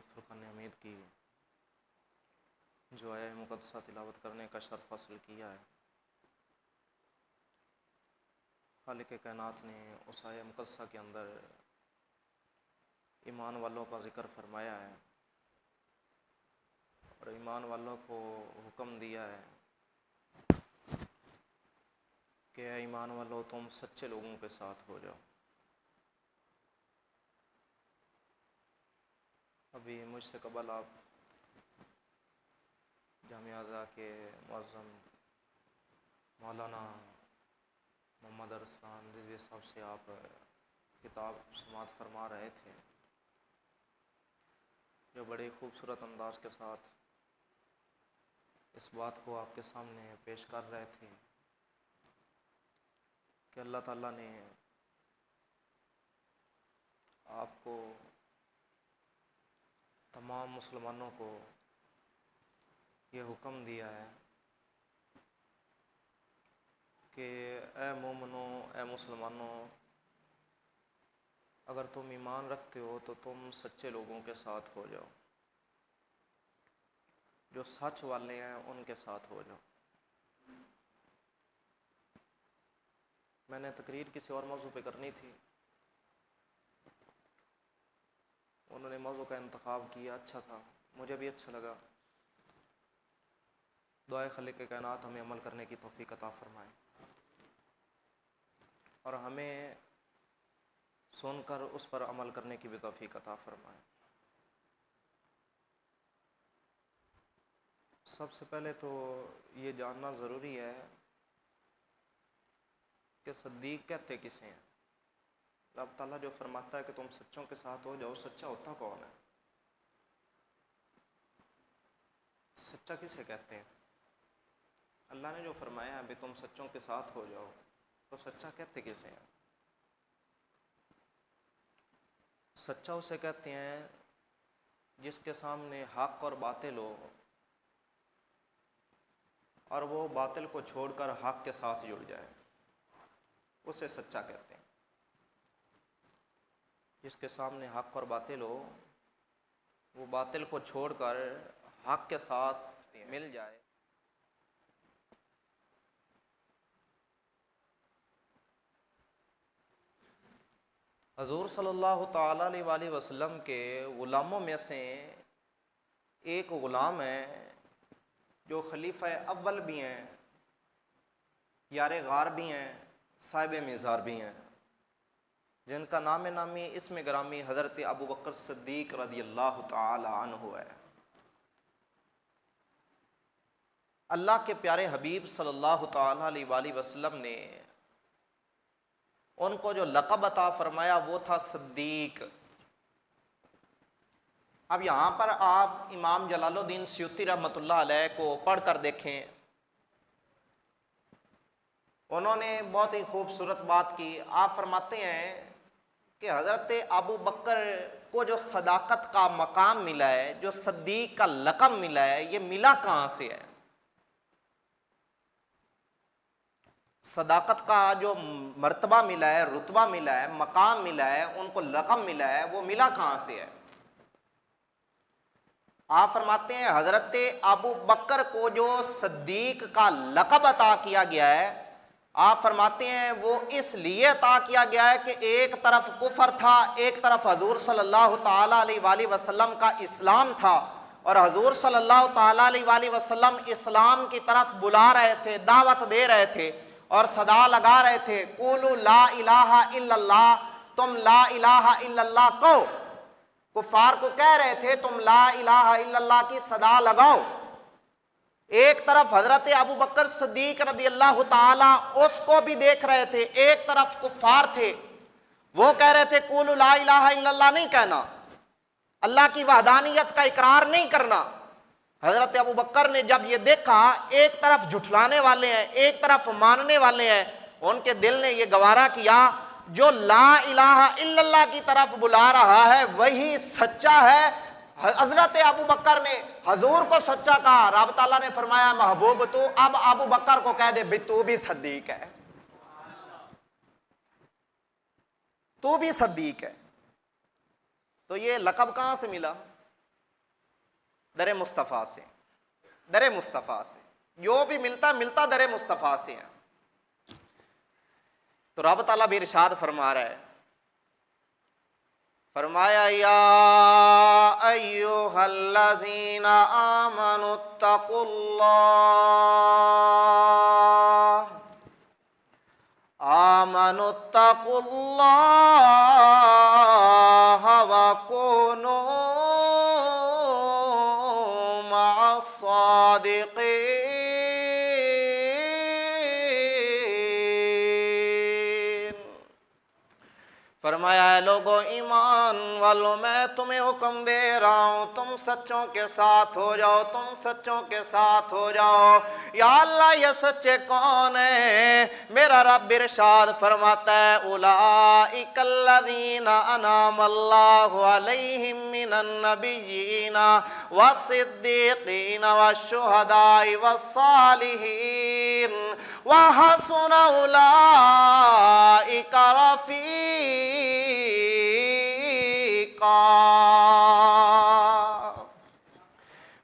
मजीद फुरक़ान हमीद की जो आया मुक़द्दसा तिलावत करने का शर्फ़ हासिल किया है। खालिक़ कायनात ने उस आया मुक़द्दसा के अंदर ईमान वालों का ज़िक्र फरमाया है और ईमान वालों को हुक्म दिया है कि ईमान वालों तुम सच्चे लोगों के साथ हो जाओ। अभी मुझसे कबल आप जामिया आज़ा के मुअज़्ज़म मौलाना मोहम्मद अरसलान रिज़वी साहब से आप किताब समाअत फरमा रहे थे, जो बड़े खूबसूरत अंदाज के साथ इस बात को आपके सामने पेश कर रहे थे कि अल्लाह ताला ने आपको तमाम मुसलमानों को ये हुक्म दिया है कि ए मोमिनो, ए मुसलमानों, अगर तुम ईमान रखते हो तो तुम सच्चे लोगों के साथ हो जाओ, जो सच वाले हैं उनके साथ हो जाओ। मैंने तकरीर किसी और मौजू पे करनी थी, उन्होंने मौजू का इंतखाब किया, अच्छा था, मुझे भी अच्छा लगा। दुआए खालिक़ कायनात हमें अमल करने की तौफीक अता फरमाए और हमें सुनकर उस पर अमल करने की भी तौफीक अता फरमाए। सबसे पहले तो ये जानना ज़रूरी है कि सद्दीक़ कहते किसे हैं। रब ताला जो फरमाता है कि तुम सच्चों के साथ हो जाओ, सच्चा होता कौन है? सच्चा किसे कहते हैं? अल्लाह ने जो फरमाया है अभी तुम सच्चों के साथ हो जाओ, तो सच्चा कहते किसे हैं? सच्चा उसे कहते हैं जिसके सामने हक और बातिल हो और वो बातिल को छोड़कर हक के साथ जुड़ जाए, उसे सच्चा कहते हैं। जिसके सामने हक और बातिल हो, वो बातिल को छोड़कर हक के साथ मिल जाए। हजूर सल्लल्लाहु ताला अलैहि वसल्लम के ग़ुलामों में से एक ग़ुलाम है जो खलीफा अव्वल भी हैं, यारे गार भी हैं, साहिब मिज़ार भी हैं, जिनका नाम नामी इसमें ग्रामी हज़रत अबू बकर सिद्दीक़ रज़ियल्लाहु ताला अन्हु है। अल्लाह के प्यारे हबीब सल्लल्लाहु ताला अलैहि वसल्लम ने उनको जो लक़ब अता फरमाया वो था सिद्दीक़। अब यहाँ पर आप इमाम जलालुद्दीन सयूती रहमतुल्लाह अलैह को पढ़ कर देखें, उन्होंने बहुत ही खूबसूरत बात की। आप फरमाते हैं कि हज़रत अबू बकर को जो सदाकत का मकाम मिला है, जो सिद्दीक़ का लक़ब मिला है, ये मिला कहाँ से है? सदाकत का जो मर्तबा मिला है, रुतबा मिला है, मकाम मिला है, उनको लक़ब मिला है, वो मिला कहाँ से है? आप फरमाते हैं हज़रत अबू बकर को जो सिद्दीक़ का लक़ब अता किया गया है, आप फरमाते हैं वो इसलिए अता किया गया है कि एक तरफ कुफर था, एक तरफ हजूर सल्लल्लाहु ताला अलैहि वसल्लम का इस्लाम था और हजूर सल्लल्लाहु ताला अलैहि वसल्लम इस्लाम की तरफ बुला रहे थे, दावत दे रहे थे और सदा लगा रहे थे, कुलू ला इलाहा इल्लल्लाह, तुम ला इलाहा इल्लल्लाह कहो। कुफार को कह रहे थे तुम ला इलाहा इल्लल्लाह की सदा लगाओ। एक तरफ हजरत अबू बकर सिद्दीक़ रज़ियल्लाहु ताला उसको भी देख रहे थे, एक तरफ कुफार थे, वो कह रहे थे कुलू ला इलाहा इल्लल्लाह नहीं कहना, अल्लाह की वहदानियत का इकरार नहीं करना। हजरत अबू बकर ने जब ये देखा एक तरफ झुठलाने वाले हैं, एक तरफ मानने वाले हैं, उनके दिल ने ये गवारा किया जो ला इलाहा इल्लल्लाह की तरफ बुला रहा है वही सच्चा है। हजरत अबू बकर ने हजूर को सच्चा कहा, रब ताला ने फरमाया महबूब तू अब अबू बकर को कह दे भी तू भी सिद्दीक़ है, तू भी सिद्दीक़ है। तो ये लक़ब कहां से मिला? दरे मुस्तफ़ा से, दरे मुस्तफ़ा से। जो भी मिलता मिलता दरे मुस्तफ़ा से है। तो रब ताला भी इरशाद फरमा रहा है, फरमाया या अय्युहल्लज़ीना आमनुत्तकुल्लाह व कूनू मअस्सादिक़ीन। फरमाया लोगो ईमान वालों, मैं तुम्हें हुक्म दे रहा हूं, तुम सच्चों के साथ हो जाओ, तुम सच्चों के साथ हो जाओ। या अल्लाह, ये सच्चे कौन है? मेरा रब इरशाद फरमाता है, उलाइकल्लज़ीना अनअमल्लाहु अलैहिम मिनन नबिय्यीना वस्सिद्दीक़ीना वश्शुहदाई वस्सालिहीन व हसुन उलाइका रफ़ीक़ा।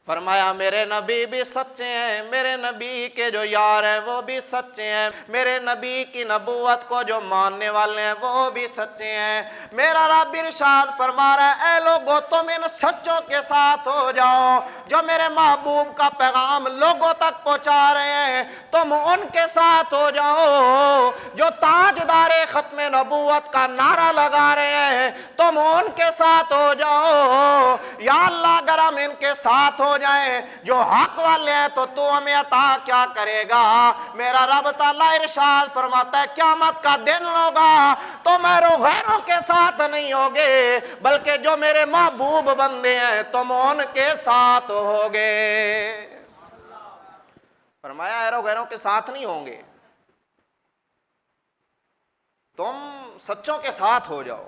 फरमाया मेरे नबी भी सच्चे हैं, मेरे नबी के जो यार हैं वो भी सच्चे हैं, मेरे नबी की नबूवत को जो मानने वाले हैं वो भी सच्चे हैं। मेरा रब इरशाद फरमा रहा है, ऐ लोगों तुम इन सच्चों के साथ हो जाओ जो मेरे महबूब का पैगाम लोगों तक पहुंचा रहे हैं, तुम उनके साथ हो जाओ। जो ताजदारे खत्म नबूवत का नारा लगा रहे हैं, तुम उनके साथ हो जाओ। या अल्लाह, अगर हम इनके साथ हो जाए जो हक वाले हैं, तो तू हमें अता क्या करेगा? मेरा रब ताला इरशाद फरमाता है, क़यामत का दिन होगा तो मेरे गैरों के साथ नहीं होगे, बल्कि जो मेरे महबूब बंदे हैं तुम उनके साथ होगे। फरमाया ऐरो गैरों के साथ नहीं होंगे, तुम सच्चों के साथ हो जाओ,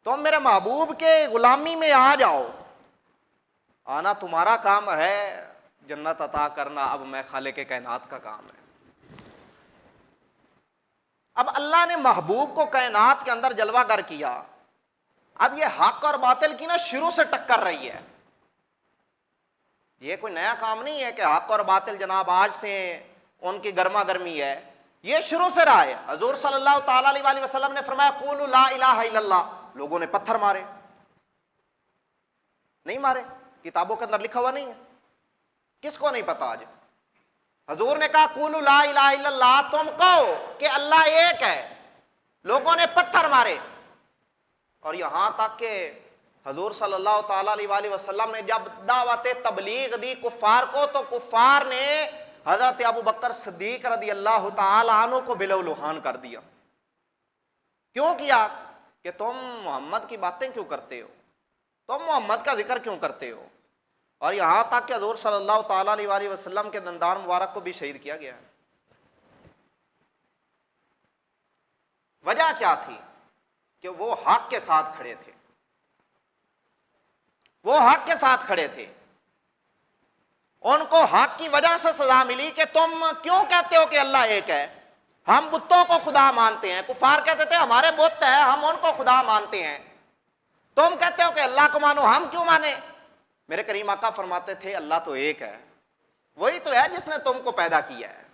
तुम मेरे महबूब के गुलामी में आ जाओ। आना तुम्हारा काम है, जन्नत अता करना अब मैं खालिक कायनात का काम है। अब अल्लाह ने महबूब को कायनात के अंदर जलवागर किया। अब ये हक और बातिल की ना शुरू से टक्कर रही है। ये कोई नया काम नहीं है कि हक और बातिल जनाब आज से उनकी गर्मा गर्मी है, ये शुरू से रहा है। हजूर सल्लल्लाहु ताला अलैहि वसल्लम ने फरमाया, कुलू ला इलाहा इल्लल्लाह। लोगों ने पत्थर मारे, नहीं मारे, किताबों के अंदर लिखा हुआ नहीं है, किसको नहीं पता आज। हजूर ने कहा कुलू ला इलाहा इल्लल्लाह, तुम कहो कि अल्लाह एक है। लोगों ने पत्थर मारे, और यहां तक कि हजूर सल्लल्लाहु ताला अलैहि वसल्लम ने जब दावत तबलीग दी कुफ्फार को, तो कुफ्फार ने हजरत अबू बकर सिद्दीक रदी अल्लाह ताला अन्हु को बिलौलुहान कर दिया। क्यों किया? कि तुम मोहम्मद की बातें क्यों करते हो, तुम मोहम्मद का जिक्र क्यों करते हो। और यहां तक कि हजूर सल्लल्लाहु ताला अलैहि वसल्लम के दंदान मुबारक को भी शहीद किया गया है। वजह क्या थी? कि वो हक के साथ खड़े थे, वो हक के साथ खड़े थे। उनको हक की वजह से सजा मिली कि तुम क्यों कहते हो कि अल्लाह एक है, हम बुतों को खुदा मानते हैं। कुफार कहते थे हमारे बुत है, हम उनको खुदा मानते हैं। तुम कहते हो कि अल्लाह को मानो, हम क्यों माने? मेरे करीम आका फरमाते थे अल्लाह तो एक है, वही तो है जिसने तुमको पैदा किया है,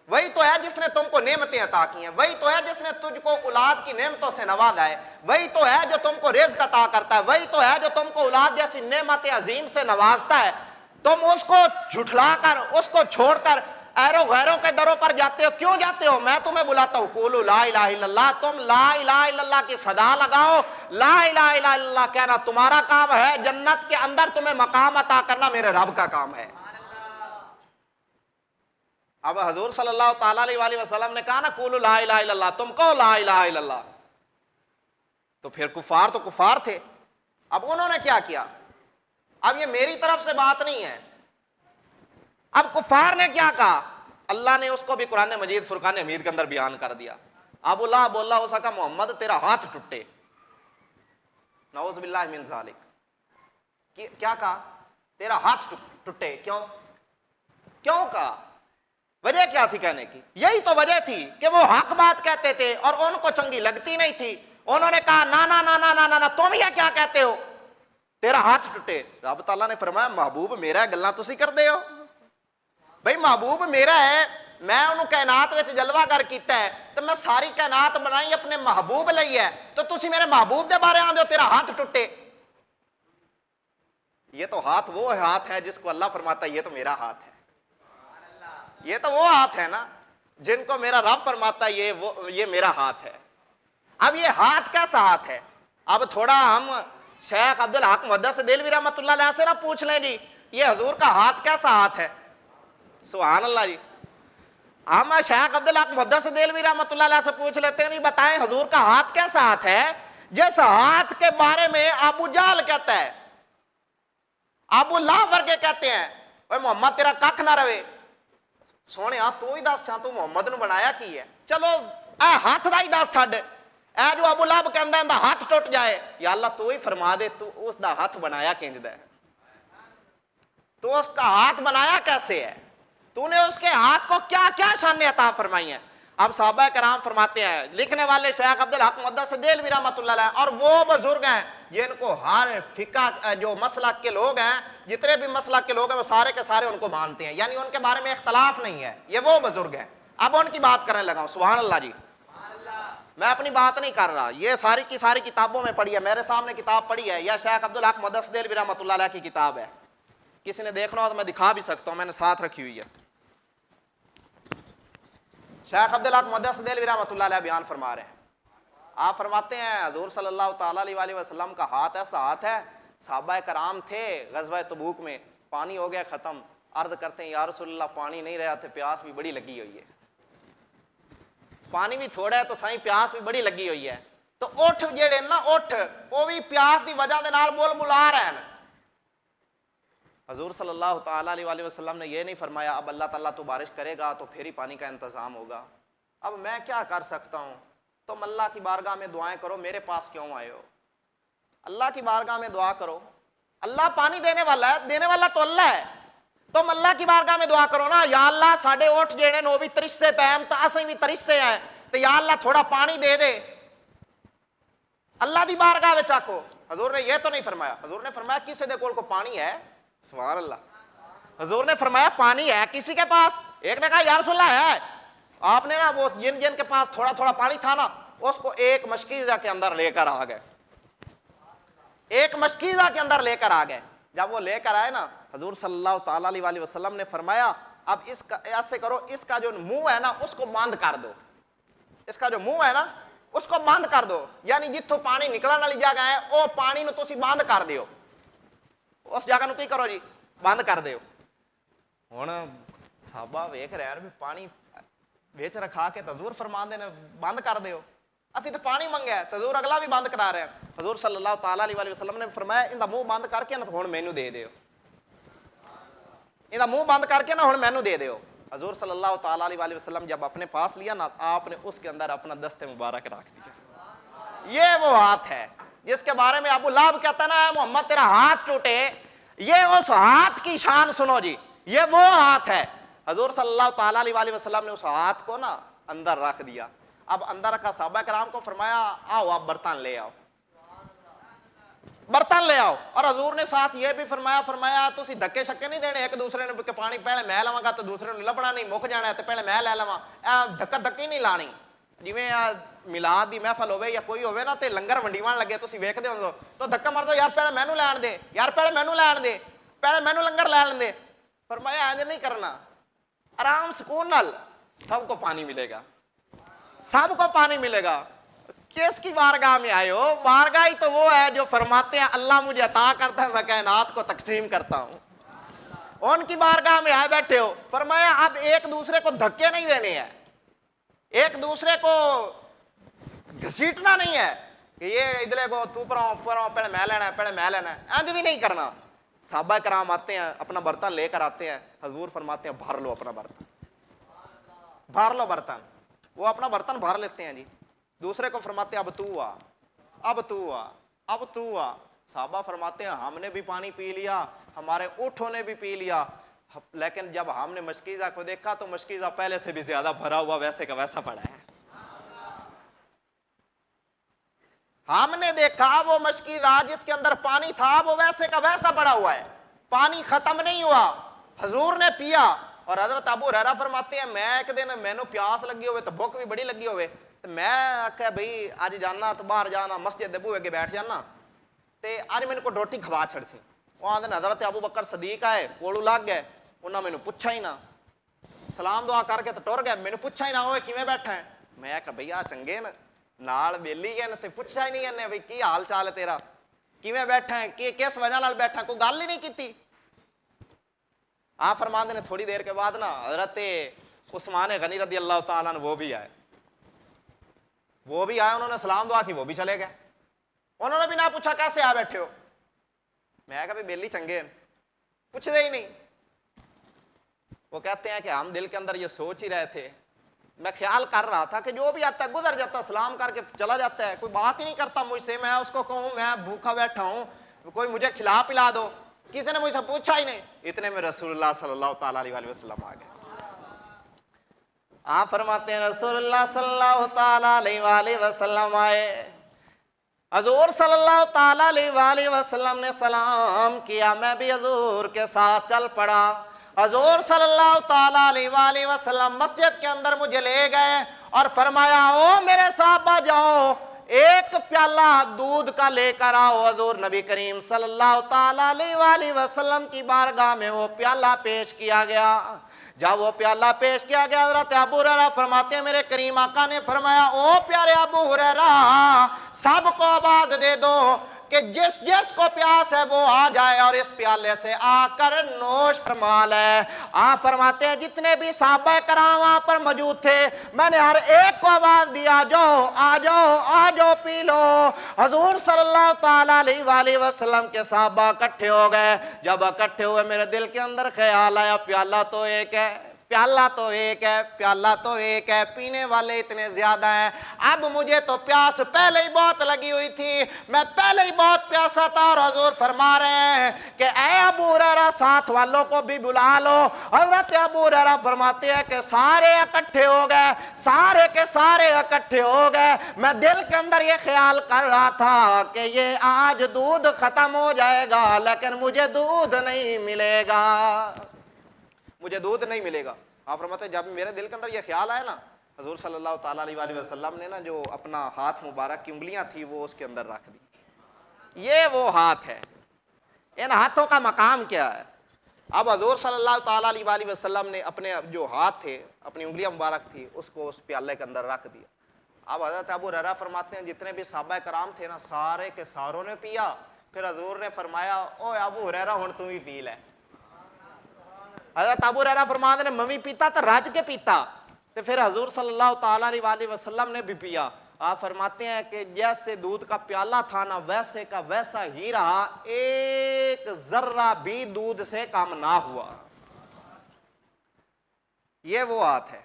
वही तो है जिसने तुमको नेमतें अता की हैं, वही तो है जिसने तुझको औलाद की नेमतों से नवाजा है, वही तो है जो तुमको रिज़्क़ अता करता है, वही तो है जो तुमको औलाद जैसी नेमत अजीम से नवाजता है। तुम उसको झुठलाकर, उसको छोड़कर ऐरो गैरों के दरों पर जाते हो। क्यों जाते हो? मैं तुम्हें बुलाता हूं, कुलू ला इलाहा इल्लल्लाह, तुम ला इलाहा इल्लल्लाह की सदा लगाओ। ला इलाहा इल्लल्लाह कहना तुम्हारा काम है, जन्नत के अंदर तुम्हें मकाम अता करना मेरे रब का काम है। अब हजूर सल्लल्लाहु ताला अलैहि वसल्लम ने कहा ना कुलू ला इलाहा इल्लल्लाह, तुम कहो ला इलाहा इल्लल्लाह। तो फिर कुफार तो कुफार थे। अब उन्होंने क्या किया? अब ये मेरी तरफ से बात नहीं है। अब कुफार ने क्या कहा? अल्लाह ने उसको भी कुरान मजीद फुरकान हमीद के अंदर बयान कर दिया। अब अल्लाह बोला हो सका मोहम्मद तेरा हाथ टूटे, नऊज़ बिल्लाह मिन ज़ालिक। क्या कहा? तेरा हाथ टूटे। क्यों? क्यों कहा? वजह क्या थी कहने की? यही तो वजह थी कि वो हक बात कहते थे और उनको चंगी लगती नहीं थी। उन्होंने कहा ना ना ना ना ना ना, तुम ये क्या कहते हो? तेरा हाथ टुटे। रब ताला ने फरमाया महबूब मेरा गल्लां तुसी करदे हो भाई, महबूब मेरा है, मैं उन्होंने कायनात विच जलवागर कीता है, तो मैं सारी कायनात बनाई अपने महबूब लई है, तो तुसी मेरे महबूब दे बारे आंदे हो तेरा हाथ टुटे। ये तो हाथ वो हाथ है जिसको अल्लाह फरमाता है ये तो मेरा हाथ है, ये तो वो हाथ है ना जिनको मेरा रब फरमाता है ये मेरा हाथ है। अब ये हाथ कैसा हाथ है? अब थोड़ा हम शेख अब्दुल हक मुहद्दिस देलवी रहमतुल्लाह अलैह से ना पूछ लें जी ये हजूर का हाथ कैसा हाथ है। सुभान अल्लाह जी, हम शेख अब्दुल हक मुहद्दिस देलवी रहमतुल्लाह अलैह से पूछ लेते हैं, नहीं बताएं हजूर का हाथ कैसा हाथ है। जिस हाथ के बारे में अबू जाल कहता है, अबू लाहब वर्गे कहते हैं ओए मोहम्मद तेरा कख ना रवे। सोने तू ही दस तू मोहम्मद नूं बनाया की है। चलो ए हाथ दा ही दस छड्ड, ए जो अबू लाहब कहंदा इंदा हाथ टुट जाए, या अल्लाह तू ही फरमा दे तू उसका हाथ बनाया किंजदा है, तो उसका हाथ बनाया कैसे है, तूने उसके हाथ को क्या क्या शान अता फरमाई है। अब साहबा कराम फरमाते हैं, लिखने वाले शेख अब्दुल हक मुहद्दिस देलवी रहमतुल्लाह अलैह, और वो बुजुर्ग हैं जिनको हर फिका जो मसलक के लोग हैं, जितने भी मसलक के लोग हैं वो सारे के सारे उनको मानते हैं, यानी उनके बारे में इख्तलाफ नहीं है, ये वो बुजुर्ग हैं। अब उनकी बात करने लगा हूं। सुभान अल्लाह जी, मैं अपनी बात नहीं कर रहा, ये सारी की सारी किताबों में पढ़ी है, मेरे सामने किताब पढ़ी है, यह शेख अब्दुल हक मुहद्दिस देलवी रहमतुल्लाह अलैह की किताब है। किसी ने देखना हो तो मैं दिखा भी सकता हूं, मैंने साथ रखी हुई है। शेख अब्दुल हक मुहद्दिस देलवी रहमतुल्लाह अलैह बयान फरमा रहे हैं, आप फरमाते हैं हुजूर सल्लल्लाहु ताला अलैहि वसल्लम का हाथ ऐसा हाथ है, सहाबा कराम थे गज़वा तबूक में, पानी हो गया खत्म, अर्ज करते हैं या रसूलल्लाह पानी नहीं रहा थे, प्यास भी बड़ी लगी हुई है, पानी भी थोड़ा है तो साईं प्यास भी बड़ी लगी हुई है, तो उठ जेड़े ना उठ वो भी प्यास की वजह के नाल बोल बुला रहे हैं। हजूर सल्लल्लाहु ताला अलैहि वसल्लम ने यह नहीं फरमाया अब अल्लाह ताला तो बारिश करेगा तो फिर ही पानी का इंतजाम होगा, अब मैं क्या कर सकता हूँ, तुम अल्लाह की बारगाह में दुआएं करो, मेरे पास क्यों आए हो, अल्लाह की बारगाह में दुआ करो, अल्लाह पानी देने वाला है, देने वाला तो अल्लाह है, तुम अल्लाह की बारगाह में दुआ करो ना, या अल्लाह साडे ओठ जेड़े नो भी तरिस्से पैम तो असें भी तरिस्से है, तो या अल्लाह थोड़ा पानी दे दे, अल्लाह की बारगाह में आखो। हजूर ने यह तो नहीं फरमाया, हजूर ने फरमाया किसी दे कोल को पानी है, सुभान अल्लाह, हजूर ने फरमाया पानी है किसी के पास, एक ने कहा या रसूलल्लाह है, आपने ना वो जिन जिन के पास थोड़ा थोड़ा पानी था ना उसको एक मशकीज़ा के अंदर लेकर आ गए, एक मशकीज़ा के अंदर लेकर आ गए। जब वो लेकर आए ना हजूर सल्लल्लाहु ताला अलैहि वसल्लम ने फरमाया अब इसका ऐसे करो, इसका जो मुंह है ना उसको बंद कर दो, इसका जो मुंह है ना उसको बंद कर दो, यानी जिथों पानी निकलने वाली जगह है वो पानी नूं तुसीं बंद कर दियो, उस जगह नूं की करो जी बंद कर दियो। हुण साहबा वेख रहे हैं भी पानी विच रखा के तो हजूर फरमांदे ने बंद कर दियो, असीं तो पानी मंगया तो हजूर अगला भी बंद करा रहे हैं। हजूर सल्लल्लाहु ताला अलैहि वसल्लम ने फरमाया इनका मुंह बंद करके ना हुण मैनू दे दियो, इनका मुंह बंद करके ना हुण मैनू दे दियो। हजूर सल्लल्लाहु ताला अलैहि वसल्लम जब अपने पास लिया ना आपने उसके अंदर अपना दस्ते मुबारक रख दिया। ये वो हाथ है जिसके बारे में अबू लाहब कहता ना मोहम्मद तेरा हाथ टूटे, ये उस हाथ की शान सुनो जी, ये वो हाथ है। हजूर सल्लल्लाहु ताला अलैहि वसल्लम ने उस हाथ को ना अंदर रख दिया। अब अंदर रखा, सहाबा कराम को फरमाया आओ आप बर्तन ले आओ, बर्तन ले आओ। और हजूर ने साथ ये भी फरमाया, फरमाया तुसी धक्के शक्के नहीं देने एक दूसरे ने कि पानी पहले मैं लवांगा तो दूसरे ने लभना नहीं, मुक जाना है तो पहले मैं लै लवां, धक्का धक्की नहीं लानी। जिवें मिलाद की महफल होवे या कोई होवे ना तो लंगर वंडीवन लगे तुसी वेखदे हो तो धक्का मार दो, यार पहले मैनू लैण दे, यार पहले मैनू लैण दे, पहले मैनू लंगर लैण दे। फरमाया इंज नहीं करना, आराम सुकून नाल सबको पानी मिलेगा, सबको पानी मिलेगा। किसकी बारगाह में आए हो? बारगाह ही तो वो है जो फरमाते हैं अल्लाह मुझे अता करता है मैं कायनात को तकसीम करता हूं। उनकी बारगाह में आए बैठे हो, फरमाया अब एक दूसरे को धक्के नहीं देने हैं, एक दूसरे को घसीटना नहीं है कि ये इधर को तू पर पहले मैं लेना है, पहले मैं लेना है, अंज भी नहीं करना। साहबा कराम आते हैं अपना बर्तन लेकर आते हैं, हजूर फरमाते हैं भर लो अपना बर्तन, भर लो बर्तन। वो अपना बर्तन भर लेते हैं जी, दूसरे को फरमाते हैं अब तू आ, अब तू आ, अब तू आ। साहबा फरमाते हैं हमने भी पानी पी लिया, हमारे ऊँटों ने भी पी लिया, लेकिन जब हमने मशकीज़ा को देखा तो मशकीज़ा पहले से भी ज्यादा भरा हुआ वैसे का वैसा पड़ा है। हमने देखा वो मशकीज़ात जिसके अंदर पानी था वो वैसे का वैसा पड़ा हुआ है, पानी खत्म नहीं हुआ। हजूर ने पिया। और हजरत अबू हुरैरा फरमाते हैं मैं एक दिन मैनू प्यास लगी हुए तो भुख भी बड़ी लगी हुए तो मैं आख्या भाई अज जाना तो बाहर जाना मस्जिद दे बूहे अगे बैठ जाना तो अज मैंने को रोटी खवा छड़ सी। वो आंदे हजरत अबू बकर सदीक आए कोलू लग गए, उन्हें मैनू पूछा ही ना, सलाम दुआ करके तो टुर गया, मैनू पूछा ही ना वो किवें बैठा है। मैं आख्या भैया चंगे न नाल बेली गए ते पूछा ही नहीं इन्हें भाई की हाल चाल है तेरा, किवें बैठा है, कि किस वजह नाल बैठा, कोई गल ही नहीं की। आप फरमाते ने थोड़ी देर के बाद ना हजरत उस्मान गनी रदी अल्लाह तआला अन्हु वो भी आए, उन्होंने सलाम दुआ की, वो भी चले गए। उन्होंने भी ना पूछा कैसे आ बैठे हो। मैं कहा भाई बेली चंगे पूछते ही नहीं। वो कहते हैं कि हम दिल के अंदर ये सोच ही रहे थे, मैं ख्याल कर रहा था कि जो भी आता है गुजर जाता सलाम करके चला जाता है, कोई बात ही नहीं करता मुझसे, मैं उसको कहूँ मैं भूखा बैठा हूँ कोई मुझे खिला पिला दो, किसी ने मुझसे पूछा ही नहीं। इतने में रसूलुल्लाह सल्लल्लाहु ताला अलैहि वसल्लम आ गए। आप फरमाते हैं रसूलुल्लाह सल्लल्लाहु ताला अलैहि वसल्लम आए, हजूर सल्लल्लाहु ताला अलैहि वसल्लम ने सलाम किया, मैं भी हजूर के साथ चल पड़ा। हजूर सल्लल्लाहु ताला अलैहि वसल्लम मस्जिद के अंदर मुझे ले गए और फरमाया ओ मेरे साहबा जाओ एक प्याला दूध का लेकर आओ। हजूर नबी करीम सल्लल्लाहु ताला अलैहि वसल्लम की बारगाह में वो प्याला पेश किया गया। जब वो प्याला पेश किया गया हज़रत अबू हुरैरा फरमाते हैं मेरे करीम आका ने फरमाया ओ प्यारे अबू हुरैरा सबको आवाज दे दो कि जिस जिस को प्यास है वो आ जाए और इस प्याले से आकर नोश फरमा ले। आप फरमाते हैं जितने भी साहबा कराम वहां पर मौजूद थे मैंने हर एक को आवाज दिया आ जाओ पी लो। हजूर सल्लल्लाहु ताला अलैहि वसल्लम के साहबा इकट्ठे हो गए। जब इकट्ठे हुए मेरे दिल के अंदर ख्याल आया प्याला तो एक है, प्याला तो एक है, पीने वाले इतने ज्यादा हैं। अब मुझे तो प्यास पहले ही बहुत लगी हुई थी, मैं पहले ही बहुत प्यासा था और हजूर फरमा रहे हैं कि ऐ अबू हुरैरा साथ वालों को भी बुला लो। हजरत अबू हुरैरा फरमाते हैं कि सारे इकट्ठे हो गए, सारे के सारे इकट्ठे हो गए। मैं दिल के अंदर ये ख्याल कर रहा था कि ये आज दूध खत्म हो जाएगा लेकिन मुझे दूध नहीं मिलेगा, मुझे दूध नहीं मिलेगा। आप फरमाते जब मेरे दिल के अंदर ये ख्याल आया ना हजूर सल्लल्लाहु ताला अलैहि वसल्लम ने ना जो अपना हाथ मुबारक की उंगलियां थी वो उसके अंदर रख दी। ये वो हाथ है, इन हाथों का मकाम क्या है। अब हजूर सल्लल्लाहु ताला अलैहि वसल्लम ने अपने जो हाथ थे अपनी उंगलियां मुबारक थी उसको उस प्याले के अंदर रख दिया। अब हजरत अबू हुरैरा फरमाते हैं जितने भी सहाबा कराम थे ना सारे के सारों ने पिया। फिर हजूर ने फरमाया ओ अबू हुरैरा हुण तू भी पी ले। हज़रत अबू हुरैरा फरमाते ने मवी पीता तो रज के पीता। तो फिर हजूर सल्लल्लाहु ताला अलैहि वसल्लम ने भी पिया। आप फरमाते हैं कि जैसे दूध का प्याला था ना वैसे का वैसा ही रहा, एक जर्रा भी दूध से कम ना हुआ। ये वो हाथ है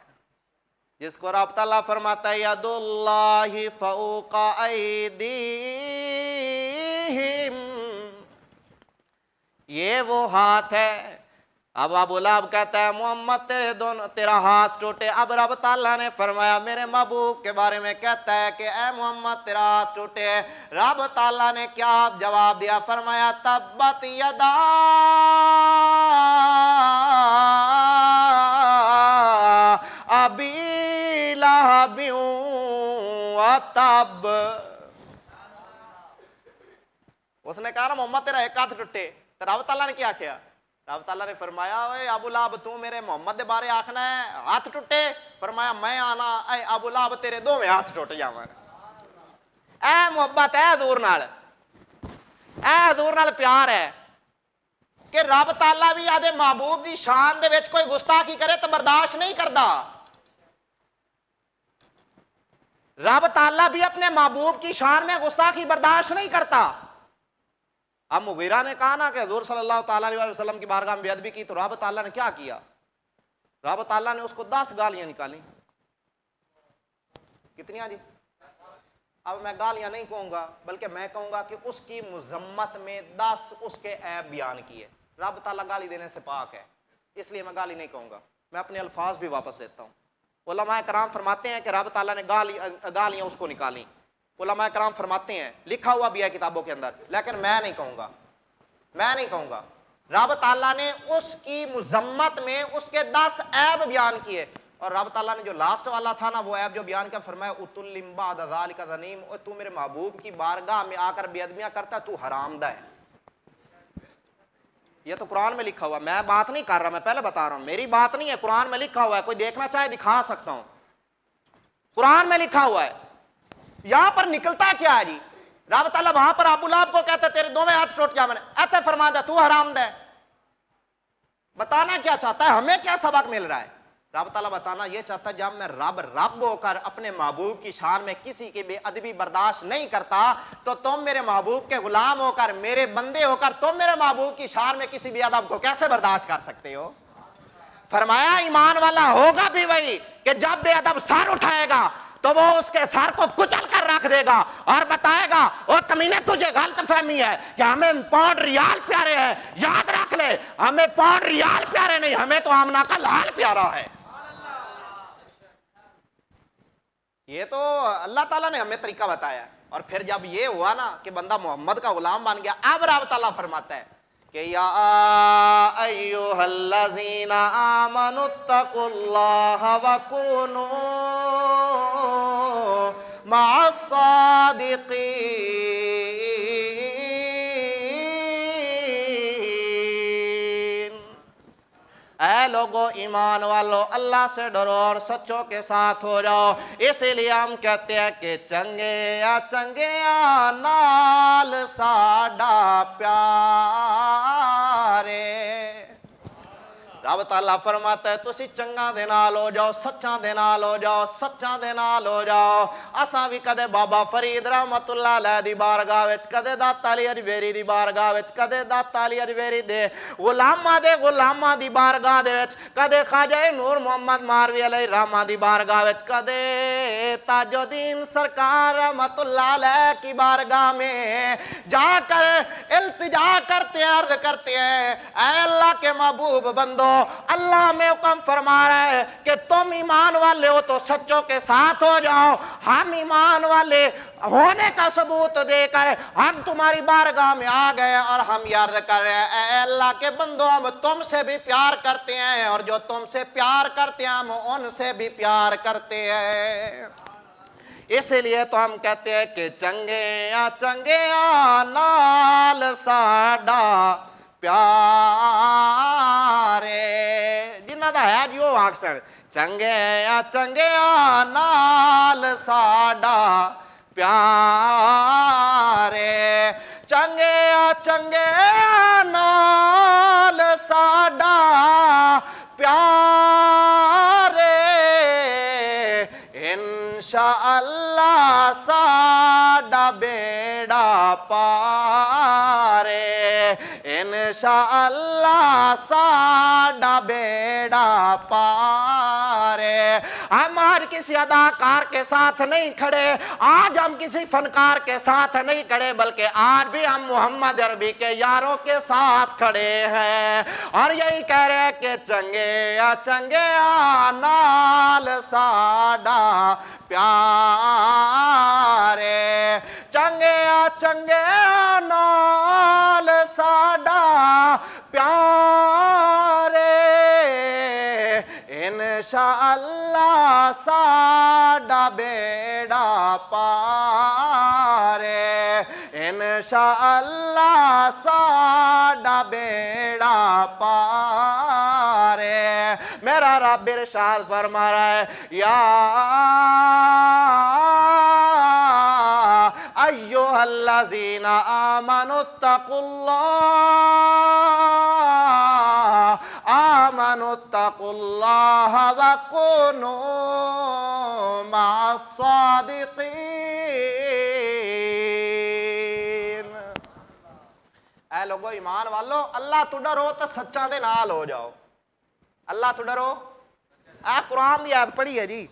जिसको रब तआला फरमाता है यदुल्लाहि फौका ऐदीहिम, ये वो हाथ है। अब अबू लहब कहता है मोहम्मद तेरा हाथ टूटे। अब रब ताला ने फरमाया मेरे महबूब के बारे में कहता है कि ए मोहम्मद तेरा हाथ टूटे। रब ताला ने क्या जवाब दिया, फरमाया तब्बत यदा अबी लहब व तब। उसने कहा ना मोहम्मद तेरा एक हाथ टूटे, तो रब ताला ने क्या किया, रब ताला ने फरमाया ओए अबू लहब तू मेरे मोहम्मद के बारे आखना है हाथ टूटे, फरमाया मैं आना ऐ अबू लहब तेरे दोवें हाथ टुट जावन। ऐ मोहब्बत है हजूर नाल, ऐ हजूर नाल प्यार है कि रब ताला भी आदे महबूब की शान दे विच कोई गुस्ताखी करे तो बर्दाश्त नहीं करता। रब ताला भी अपने महबूब की शान में गुस्ताखी बर्दाश्त नहीं करता। अब मुगीरा ने कहा ना कि हजूर सल्लल्लाहु ताला अलैहि वसल्लम की बारगाह में बेअदबी की, तो रब ताला ने क्या किया, रब ताला ने उसको 10 गालियां निकाली। कितनियां जी? अब मैं गालियां नहीं कहूंगा बल्कि मैं कहूंगा कि उसकी मुजम्मत में 10 उसके ऐब बयान किए। रब ताला गाली देने से पाक है, इसलिए मैं गाली नहीं कहूंगा, मैं अपने अल्फाज भी वापस लेता हूँ। उलमा कराम फरमाते हैं कि रब ताला ने गालियां उसको निकाली। उलमा कराम फरमाते हैं, लिखा हुआ भी है किताबों के अंदर, लेकिन मैं नहीं कहूंगा। रब ताला ने उसकी मुजम्मत में उसके 10 ऐब बयान किए, और रब ताला ने जो लास्ट वाला था ना, वो ऐब जो बयान किया, फरमाया उतुल्लिम्बा ज़ालिका ज़नीम, और तू मेरे महबूब की बारगाह में आकर बेअदबियां करता, तू हरामदा है। ये तो कुरान में लिखा हुआ, मैं बात नहीं कर रहा, मैं पहले बता रहा हूं, मेरी बात नहीं है, कुरान में लिखा हुआ है। कोई देखना चाहे दिखा सकता हूं, कुरान में लिखा हुआ है। यहां पर निकलता क्या है जी, रब ताला वहां पर अबू लहब को कहता तेरे दोवें हाथ टूट गया, मैंने ऐसे फरमा दिया तू हरामदा है। बताना क्या चाहता है, हमें क्या सबक मिल रहा है? रब ताला बताना यह चाहता है, जब मैं रब होकर अपने महबूब की शान में किसी की बेअदबी बर्दाश्त नहीं करता, तो तुम मेरे महबूब के गुलाम होकर, मेरे बंदे होकर, तुम मेरे महबूब की शान में किसी बेअदब को कैसे बर्दाश्त कर सकते हो? फरमाया ईमान वाला होगा भी वही कि जब बेअदब सर उठाएगा तो वो उसके सर को कुचल कर रख देगा और बताएगा, ओ कमीने तुझे गलत फहमी है कि हमें पाउंड रियाल प्यारे हैं। याद रख ले, हमें पाउंड रियाल प्यारे नहीं, हमें तो आमना का लाल प्यारा है। ये तो अल्लाह ताला ने हमें तरीका बताया। और फिर जब ये हुआ ना कि बंदा मोहम्मद का गुलाम बन गया, अब रब ताला फरमाता है कि या अय्युहल्लज़ीना आमनुत्तकुल्लाह व कुनू मअस्सादिकीन। ऐ लोगो ईमान वालो, अल्लाह से डरो और सच्चों के साथ हो जाओ। इसीलिए हम कहते हैं कि चंगे नाल साडा प्यारे। रब ताला फरमाता है तुसी चंगा दे नाल हो जाओ, सच्चा दे नाल हो जाओ, सच्चा दे नाल हो जाओ। असां भी कदे बाबा फरीद रहमतुल्लाह अलैह दी बारगाह विच, कदे दाता अली अजमेरी दी बारगाह विच, कदे दाता अली अजमेरी दे गुलामां दी बारगाह दे विच, कदे ख्वाजा नूर मोहम्मद मारवी अलैहि रहमा दी बारगाह विच, कदे ताजुद्दीन सरकार रहमतुल्लाह अलैह की बारगाह में जाकर इल्तिजा करते हैं, अर्ज करते हैं, ऐ अल्लाह के महबूब बंदो, अल्लाह में हुक्म फरमा रहा है कि तुम ईमान वाले हो तो सच्चों के साथ हो जाओ। हम ईमान वाले होने का सबूत देकर हम तुम्हारी बारगाह में आ गए और हम याद कर रहे हैं, ऐ अल्लाह के बंदो, हम तुमसे भी प्यार करते हैं और जो तुमसे प्यार करते हैं हम उनसे भी प्यार करते हैं। इसलिए तो हम कहते हैं कि चंगे नाल साडा प्यारे। जिन्ना दा है जी वो आखसण चंगे नाल साडा प्यारे। चंगे नाल साडा प्यारे। इंशाअल्लाह साडा बेड़ा पारे। इंशाअल्लाह साडा बेड़ा पारे। हम आज किसी अदाकार के साथ नहीं खड़े, आज हम किसी फनकार के साथ नहीं खड़े, बल्कि आज भी हम मोहम्मद अरबी के यारों के साथ खड़े हैं और यही कह रहे हैं कि चंगे नाल साडा प्यारे। चंगे नाल साडा प्यारे। इंशाअल्लाह साडा बेड़ा पारे। इंशाअल्लाह साडा बेड़ा पारे। मेरा रब इरशाद फरमा रहा है, या अय्युहल्लज़ीना आमनुत्तकुल्लाह व कुनू मअस्सादिकीन। ऐ लोगो ईमान वालो, अल्लाह तो डरो तो सच्चा दे नाल हो जाओ। अल्लाह तो डरो। आ कुरान दी आयत पढ़ी है जी,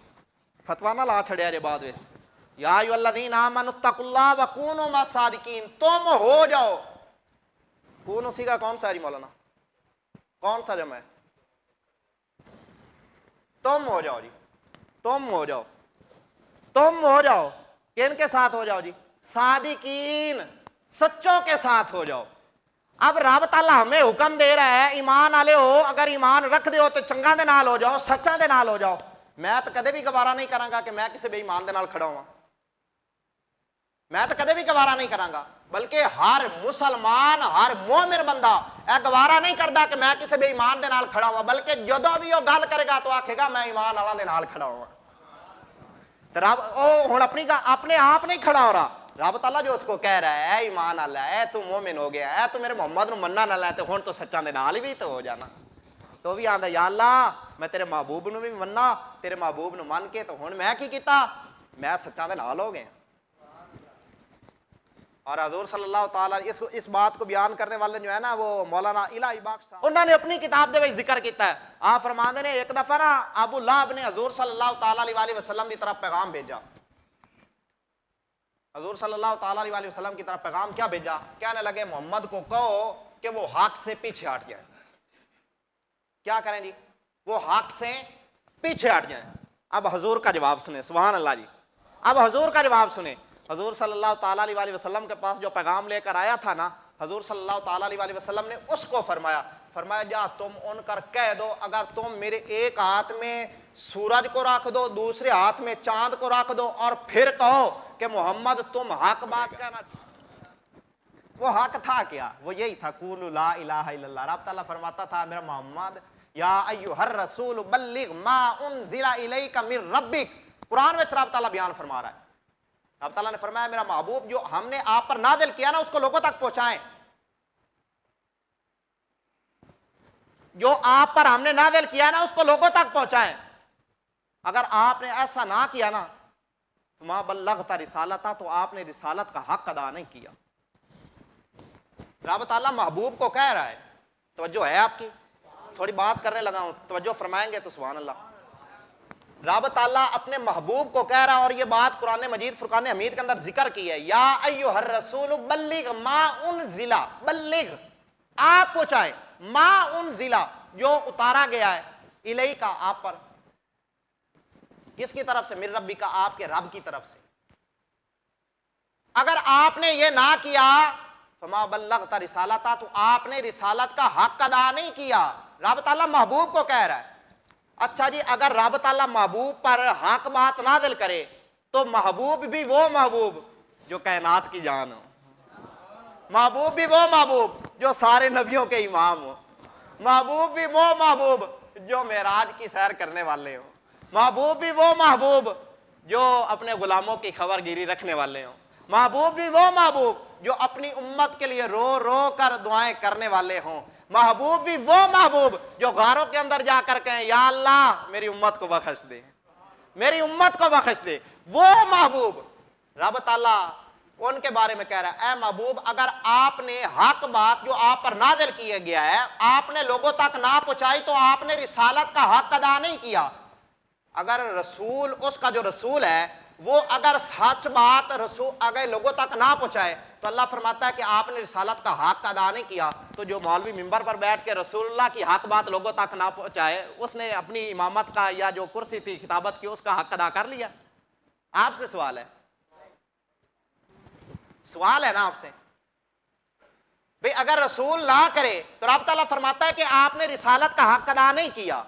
फतवा ना ला छड़िया जे बाद विच। या अय्युहल्लज़ीना आमनुत्तकुल्लाह व कुनू मअस्सादिकीन, तुम हो जाओ। कून सीगा कौन सा है जी मौलाना, कौन सा जमा है? तुम हो जाओ जी, तुम हो जाओ, तुम हो जाओ। किन के साथ हो जाओ जी? सादिकीन, सच्चों के साथ हो जाओ। अब रब ताला हमें हुक्म दे रहा है ईमान वाले हो, अगर ईमान रख दो तो चंगा दे नाल हो जाओ, सच्चा दे नाल हो जाओ। मैं तो कदे भी गवारा नहीं करांगा कि मैं किसी बेईमान दे नाल खड़ा हुआ, मैं तो कदे भी गवारा नहीं करांगा। बल्कि हर मुसलमान, हर मोमिन बंदा यह गवारा नहीं करता कि मैं किसी बेईमान दे नाल खड़ा हुआ, बल्कि जदों भी वो गल करेगा तो आखेगा मैं ईमान वाला दे नाल खड़ा हुआ। तो रब ओ हुण अपने आप नहीं खड़ा हो रहा, रब ताला जो उसको कह रहा है ईमान वाला है, तू मोमिन हो गया है, तू मेरे मोहम्मद नूं मन्नण वाला है, तो हुण तो सच्चा दे नाल भी तो हो जाना। तो भी आंदा या अल्लाह मैं तेरे महबूब नूं भी मन्ना, तेरे महबूब नूं मन के तो हुण मैं की कीता, मैं सच्चा दे नाल हो गया। और हजूर सल्लल्लाहु ताला इस बात को बयान करने वाले जो है ना वो मौलाना इलाही बख्श साहब, उन्होंने अपनी किताब दे जिक्र किया है। आप फरमाते ने एक दफा ना अबू लहब ने हजूर सल्लल्लाहु ताला अलैहि वसल्लम की तरफ पैगाम भेजा। हजूर सल्लल्लाहु ताला अलैहि वसल्लम की तरफ पैगाम क्या भेजा? कहने लगे मोहम्मद को कहो कि वो हक से पीछे हट जाए। क्या करें जी? वो हक से पीछे हट जाए। अब हजूर का जवाब सुने, सुभान अल्लाह जी। अब हजूर का जवाब सुने। हजूर सल्लल्लाहु ताला अलैहि वसल्लम के पास जो पैगाम लेकर आया था ना, हजूर सल्लल्लाहु ताला अलैहि वसल्लम ने उसको फरमाया जा तुम उनकर कह दो, अगर तुम मेरे एक हाथ में सूरज को रख दो, दूसरे हाथ में चांद को रख दो और फिर कहो कि मोहम्मद तुम हक बात कहना। वो हक था क्या? वो यही था, कुलू ला इलाहा इल्लल्लाह। रब ताला फरमाता था मेरा मोहम्मद या अय्युहर रसूल बल्लिग मा उनज़िला इलैका मिर रब्बिक। कुरान में रब ताला बयान फरमा रहा है, रब ताला ने फरमाया मेरा महबूब जो हमने आप पर नादिल किया ना उसको लोगों तक पहुंचाएं। जो आप पर हमने नादिल किया ना उसको लोगों तक पहुंचाएं। अगर आपने ऐसा ना किया ना तो मा बल्लगता रिसालता, तो आपने रिसालत का हक अदा नहीं किया। रब ताला महबूब को कह रहा है, तवज्जो है आपकी? थोड़ी बात करने लगा हूं, तवज्जो फरमाएंगे तो सुभान अल्लाह। रब ताला अपने महबूब को कह रहा है, और ये बात कुरान मजीद फुरकान हमीद के अंदर जिक्र की है, या अय्युहर रसूल बल्लिग मा उनज़िला, बल्लिग आप पहुंचाए, मा उनज़िला जो उतारा गया है, इलैका आप पर, किसकी तरफ से? मिर रब्बी का, आपके रब की तरफ से। अगर आपने ये ना किया फमा बल्लगता रिसालता, तो आपने रिसालत का हक अदा नहीं किया। रब ताला महबूब को कह रहा है। अच्छा जी, अगर रब ताला महबूब पर हक बात नाज़िल करे तो महबूब भी वो महबूब जो कायनात की जान हो, महबूब भी वो महबूब जो सारे नबियों के इमाम हो, महबूब भी वो महबूब जो मेराज की सैर करने वाले हो, महबूब भी वो महबूब जो अपने गुलामों की खबरगिरी रखने वाले हो, महबूब भी वो महबूब जो अपनी उम्मत के लिए रो रो कर दुआएं करने वाले हों, महबूब भी वो महबूब जो गारों के अंदर जाकर कहें या अल्लाह मेरी उम्मत को बख्श दे, मेरी उम्मत को बख्श दे। वो महबूब रब ताला उनके बारे में कह रहा है, ऐ महबूब अगर आपने हक बात जो आप पर नाज़िल किया गया है आपने लोगों तक ना पहुंचाई तो आपने रिसालत का हक अदा नहीं किया। अगर रसूल, उसका जो रसूल है वो अगर सच बात रसूल अगर लोगों तक ना पहुंचाए तो अल्लाह फरमाता है कि आपने रिसालत का हक अदा नहीं किया। तो जो मौलवी मिंबर पर बैठ के रसूलुल्लाह की हक बात लोगों तक ना पहुंचाए उसने अपनी इमामत का या जो कुर्सी थी खिताबत की उसका हक अदा कर लिया। आपसे सवाल है, सवाल है ना आपसे भाई, अगर रसूल ना करे तो रब ताला फरमाता है कि आपने रिसालत का हक अदा नहीं किया,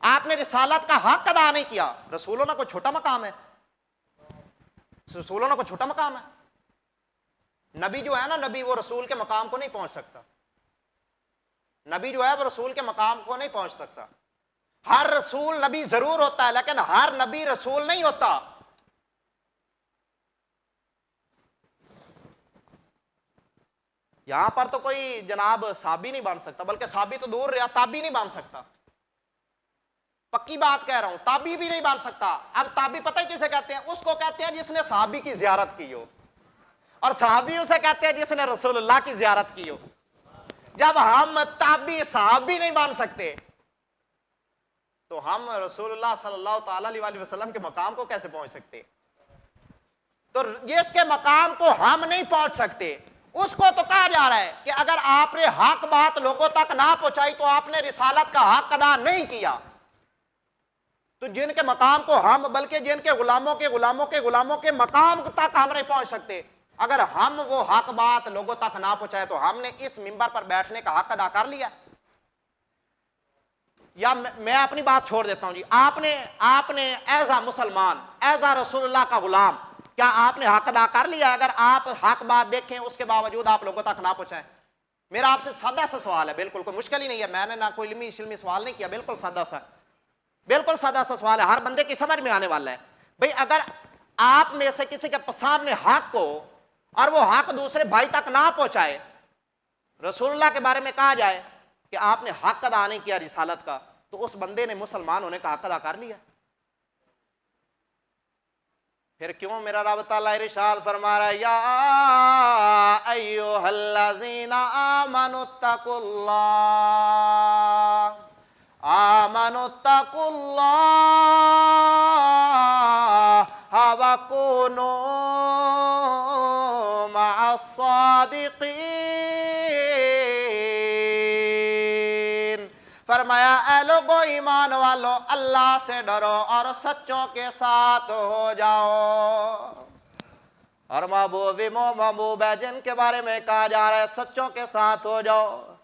आपने रिसालत का हक अदा नहीं किया। रसूलों ना कोई छोटा मकाम है, रसूलों ना कोई छोटा मकाम है। नबी जो है ना, नबी वो रसूल के मकाम को नहीं पहुंच सकता। नबी जो है वो रसूल के मकाम को नहीं पहुंच सकता। हर रसूल नबी जरूर होता है लेकिन हर नबी रसूल नहीं होता। यहां पर तो कोई जनाब साबी नहीं बन सकता, बल्कि साबी तो दूर रहा, ताबी नहीं बन सकता। पक्की बात कह रहा हूं, ताबी भी नहीं बन सकता। अब ताबी पता है किसे कहते हैं? उसको कहते हैं जिसने साहबी की जियारत की हो, और साहबी उसे कहते हैं जिसने रसूलुल्लाह की जियारत की हो। जब हम ताबी साहबी नहीं बन सकते तो हम रसूलुल्लाह सल्लल्लाहु ताला अलैहि वसल्लम के मकाम को कैसे पहुंच सकते? तो जिसके मकाम को हम नहीं पहुंच सकते उसको तो कहा जा रहा है कि अगर आपने हक बात लोगों तक ना पहुंचाई तो आपने रिसालत का हक अदा नहीं किया। तो जिनके मकाम को हम, बल्कि जिनके गुलामों के गुलामों के गुलामों के मकाम तक हम नहीं पहुंच सकते, अगर हम वो हक बात लोगों तक ना पहुंचाए तो हमने इस मिंबर पर बैठने का हक अदा कर लिया? या मैं अपनी बात छोड़ देता हूं जी, आपने एज आ मुसलमान, एज आ रसूलुल्लाह का गुलाम, क्या आपने हक अदा कर लिया? अगर आप हक बात देखें उसके बावजूद आप लोगों तक ना पहुंचाएं। मेरा आपसे सादा सा सवाल है, बिल्कुल कोई मुश्किल ही नहीं है, मैंने ना कोई इल्मी शिल्मी सवाल नहीं किया, बिल्कुल सादा सा सवाल है, हर बंदे की समझ में आने वाला है। भाई अगर आप में से किसी के सामने हक को और वो हक दूसरे भाई तक ना पहुंचाए, रसूलुल्लाह के बारे में कहा जाए कि आपने हक अदा नहीं किया रिसालत का, तो उस बंदे ने मुसलमान होने का हक अदा कर लिया। फिर क्यों मेरा रब ताला इरशाद फरमा रहा है, या अय्युहल्लज़ीना आमनुत्तकुल्लाह व कूनू मअस्सादिकीन। फरमाया ए लोगो ईमान वालो, अल्लाह से डरो और सच्चों के साथ हो जाओ। और महबूब है जिनके बारे में कहा जा रहा है सच्चों के साथ हो जाओ,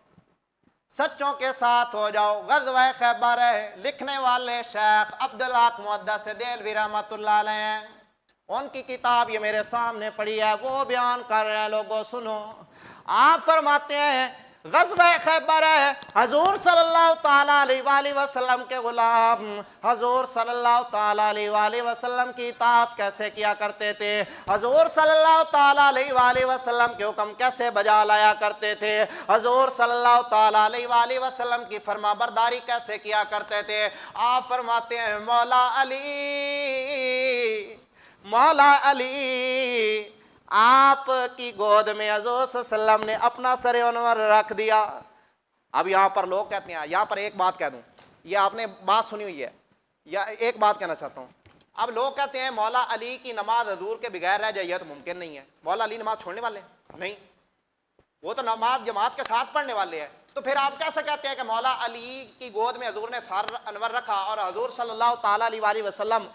सच्चों के साथ हो जाओ। ग़ज़वा खैबर है, लिखने वाले शेख अब्दुल हक मुहद्दिस देलवी रहमतुल्लाह अलैह, उनकी किताब ये मेरे सामने पड़ी है, वो बयान कर रहे हैं, लोगों सुनो। आप फरमाते हैं ग़ज़वा खैबर है, हजूर सल्लल्लाहु ताला अलैहि वसल्लम के गुलाम हजूर सल्लल्लाहु ताला अलैहि वसल्लम की इताअत कैसे किया करते थे, हजूर सल्लल्लाहु ताला अलैहि वसल्लम के हुक्म कैसे बजा लाया करते थे, हजूर सल्लल्लाहु ताला अलैहि वसल्लम की फरमाबरदारी कैसे किया करते थे। आप फरमाते हैं मौला अली आपकी गोद में हज़ूर सल्लल्लाहु अलैहि वसल्लम ने अपना सर अनवर रख दिया। अब यहाँ पर लोग कहते हैं, यहाँ पर एक बात कह दूं, ये आपने बात सुनी हुई है, या एक बात कहना चाहता हूँ। अब लोग कहते हैं मौला अली की नमाज हजूर के बगैर रह जाए तो मुमकिन नहीं है, मौला अली नमाज छोड़ने वाले नहीं, वो तो नमाज जमात के साथ पढ़ने वाले हैं। तो फिर आप कैसे कहते हैं कि मौला अली की गोद में हजूर ने सर अनवर रखा और हजूर सल्लल्लाहु ताला अलैहि वसल्लम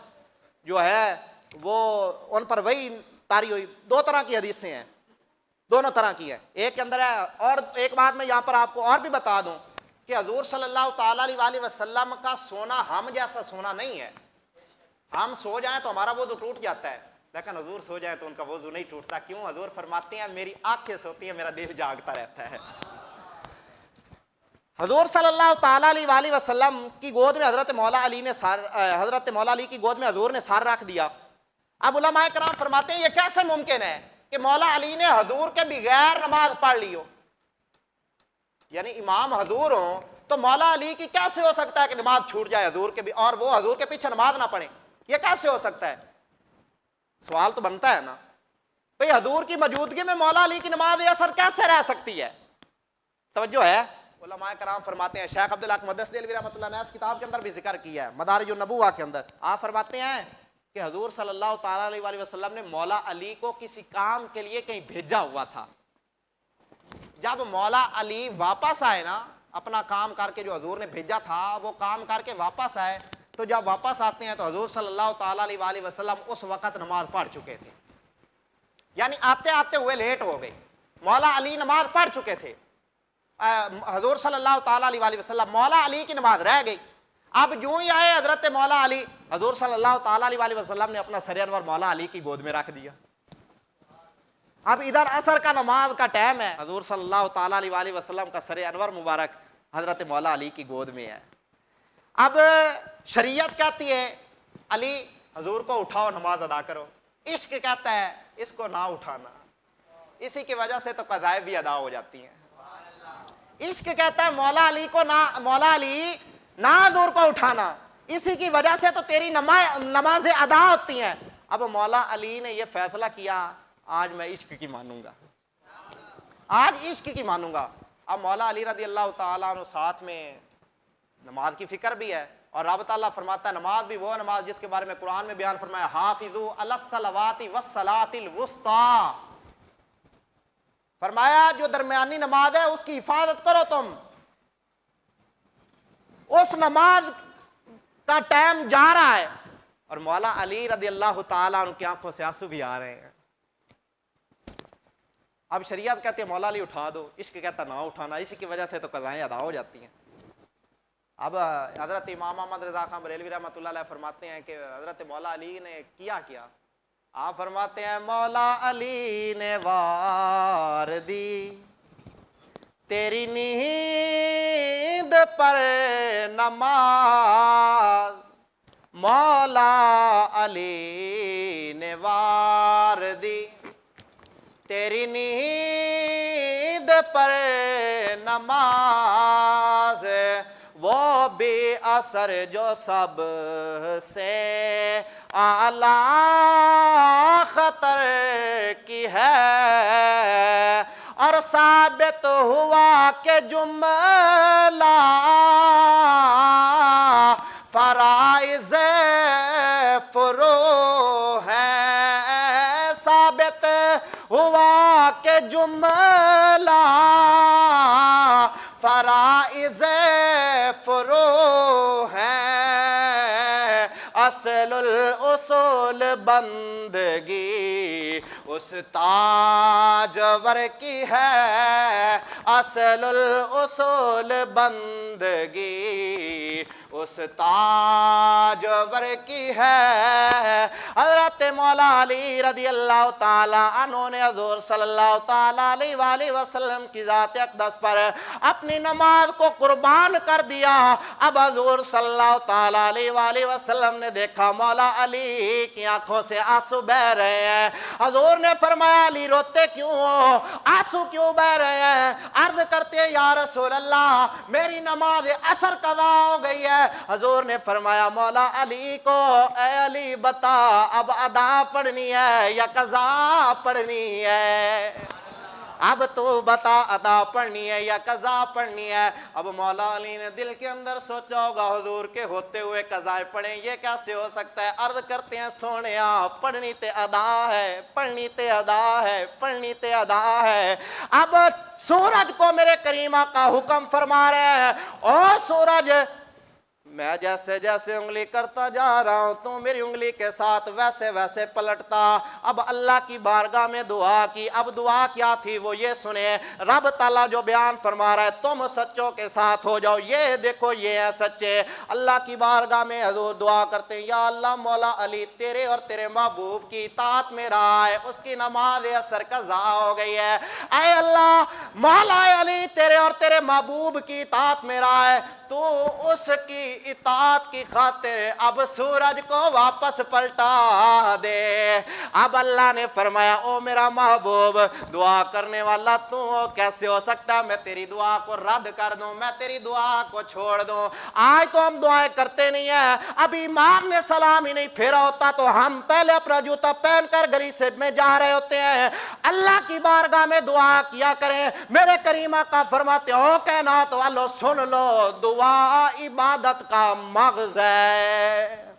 जो है वो उन पर वही तारी हुई? दो तरह की हदीसें हैं, दोनों तरह की है, एक के अंदर है। और एक बात मैं यहाँ पर आपको और भी बता दूं कि हजूर सल्लल्लाहु ताला अलैहि वसल्लम का सोना हम जैसा सोना नहीं है। हम सो जाएं तो हमारा वुज़ू टूट जाता है, लेकिन हजूर सो जाए तो उनका वुज़ू नहीं टूटता। क्यों? हजूर फरमाते हैं मेरी आंखें सोती हैं, मेरा दिल जागता रहता है। हजूर सल्लल्लाहु ताला अलैहि वसल्लम की गोद में हजरत मौला अली की गोद में हजूर ने सर रख दिया। अब उलमाए कराम फरमाते हैं ये कैसे मुमकिन है कि मौला अली ने हजूर के बगैर नमाज पढ़ ली हो, यानी इमाम हजूर हो तो मौला अली की कैसे हो सकता है कि नमाज छूट जाए हजूर के भी और वो हजूर के पीछे नमाज ना पढ़े? ये कैसे हो सकता है? सवाल तो बनता है ना भाई, हजूर की मौजूदगी में मौला अली की नमाज असर कैसे रह सकती है? तवज्जो है? उलमाए कराम फरमाते हैं, शेख अब्दुल हक मुहद्दिस देलवी रहमतुल्लाह अलैह इस किताब के अंदर भी जिक्र किया है, मदारिजुन नबुव्वा के अंदर। आप फरमाते हैं कि हजूर सल्लल्लाहु ताला अलैहि वसल्लम ने मौला अली को किसी काम के लिए कहीं भेजा हुआ था। जब मौला अली वापस आए ना, अपना काम करके जो हजूर ने भेजा था वो काम करके वापस आए, तो जब वापस आते हैं तो हजूर सल्लल्लाहु ताला अलैहि वसल्लम उस वक़्त नमाज पढ़ चुके थे, यानी आते आते हुए लेट हो गए। मौला अली नमाज पढ़ चुके थे, हजूर सल्लल्लाहु ताला अलैहि वसल्लम, मौला अली की नमाज रह गई। अब यूं ही आए हजरत मौला अली, हजूर सल्लल्लाहु ताला अलैहि वसल्लम ने अपना सर अनवर मौला अली की गोद में रख दिया। अब इधर असर का नमाज का टाइम है, हजूर सल्लल्लाहु ताला अलैहि वसल्लम का सर अनवर मुबारक हजरत मौला अली की गोद में है। अब शरीयत कहती है अली हजूर को उठाओ नमाज अदा करो, इश्क कहता है इसको ना उठाना, इसी की वजह से तो कज़ाए भी अदा हो जाती हैं। इश्क कहता है मौला अली ना हजूर को उठाना, इसी की वजह से तो तेरी नमाजें अदा होती हैं। अब मौला अली ने यह फैसला किया आज मैं इश्क की मानूंगा, आज इश्क की मानूंगा। अब मौला अली रज़ी अल्लाह ताला अन्हु साथ में नमाज की फिक्र भी है, और रब ताला फरमाता है नमाज भी वो नमाज जिसके बारे में कुरान में बयान फरमाया हाफिजू अलस्सलावाति वस्सलातिल वुस्ता, फरमाया जो दरमियानी नमाज है उसकी हिफाजत करो तुम, उस नमाज का टाइम जा रहा है और मौला अली रज़ी अल्लाह ताला उनकी आंखों से आंसू भी आ रहे हैं। अब शरीयत कहती है मौला अली उठा दो, इश्क कहता ना उठाना, इश्क की वजह से तो कज़ाएं अदा हो जाती हैं। अब हजरत इमाम अहमद रज़ा खान बरेलवी रहमतुल्लाह अलैह फरमाते हैं कि हजरत मौला अली ने किया क्या। आप फरमाते हैं मौला अली ने वार दी तेरी नींद पर नमाज, मौला अली ने वार दी तेरी नींद पर नमाज, वो बेअसर जो सब से आला खतर की है, और साबित हुआ कि जुमला फराइज़ फुरो है, साबित हुआ कि जुमला फराइज़ फुरो है, असलुल उसूल बंदगी उस ताजवर की है, असलुल उसूल बंदगी उस ताजवर की है। हज़रत मौला अली रज़ी अल्लाह ताला अन्हु ने हुज़ूर सल्लल्लाहु ताला अलैहि वसल्लम की ज़ात अक़दस पर अपनी नमाज को कुर्बान कर दिया। अब हुज़ूर सल्लल्लाहु ताला अलैहि वसल्लम ने देखा मौला अली की आंखों से आंसू बह रहे हैं। हुज़ूर ने फरमाया अली रोते क्यों हो, आंसू क्यों बह रहे हैं। अर्ज करते हैं या रसूल अल्लाह मेरी नमाज असर कज़ा हो गई है। हुज़ूर ने फरमाया मौला अली को, ए अली बता अब अदा पढ़नी है या कज़ा पढ़नी है, अब तो बता अदा पढ़नी है या कज़ा पढ़नी है। अब मौला अली ने दिल के अंदर सोचा होगा हुजूर के होते हुए कज़ाएं पढ़ें, ये कैसे हो सकता है। अर्ज करते हैं सोनिया पढ़नी ते अदा है, पढ़नी ते अदा है, पढ़नी ते अदा है। अब सूरज को मेरे करीमा का हुक्म फरमा रहे हैं, ओ सूरज मैं जैसे जैसे उंगली करता जा रहा हूं तू मेरी उंगली के साथ वैसे वैसे पलटता। अब अल्लाह की बारगाह में दुआ की। अब दुआ क्या थी वो ये सुने, रब ताला जो बयान फरमा रहा है तुम सच्चों के साथ हो जाओ, ये देखो ये है सच्चे। अल्लाह की बारगाह में हजूर दुआ करते हैं या अल्लाह मौला अली तेरे और तेरे महबूब की इताअत में रहा है, उसकी नमाज असर कज़ा हो गई है। ऐ अल्लाह मौला अली तेरे और तेरे महबूब की इताअत में रहा है, तो उसकी इताअत की खातिर अब सूरज को वापस पलटा दे। अब अल्लाह ने फरमाया ओ मेरा महबूब दुआ करने वाला तू कैसे हो सकता मैं तेरी दुआ को रद्द कर दूं, मैं तेरी दुआ को छोड़ दूं। आज तो हम दुआएं करते नहीं है, अभी इमाम ने सलाम ही नहीं फेरा होता तो हम पहले अपना जूता पहनकर गली से में जा रहे होते हैं। अल्लाह की बारगाह में दुआ किया करें। मेरे करीमा का फरमाते हो कहना तो वालो सुन लो, दुआ इबादत का मग़ज़ है।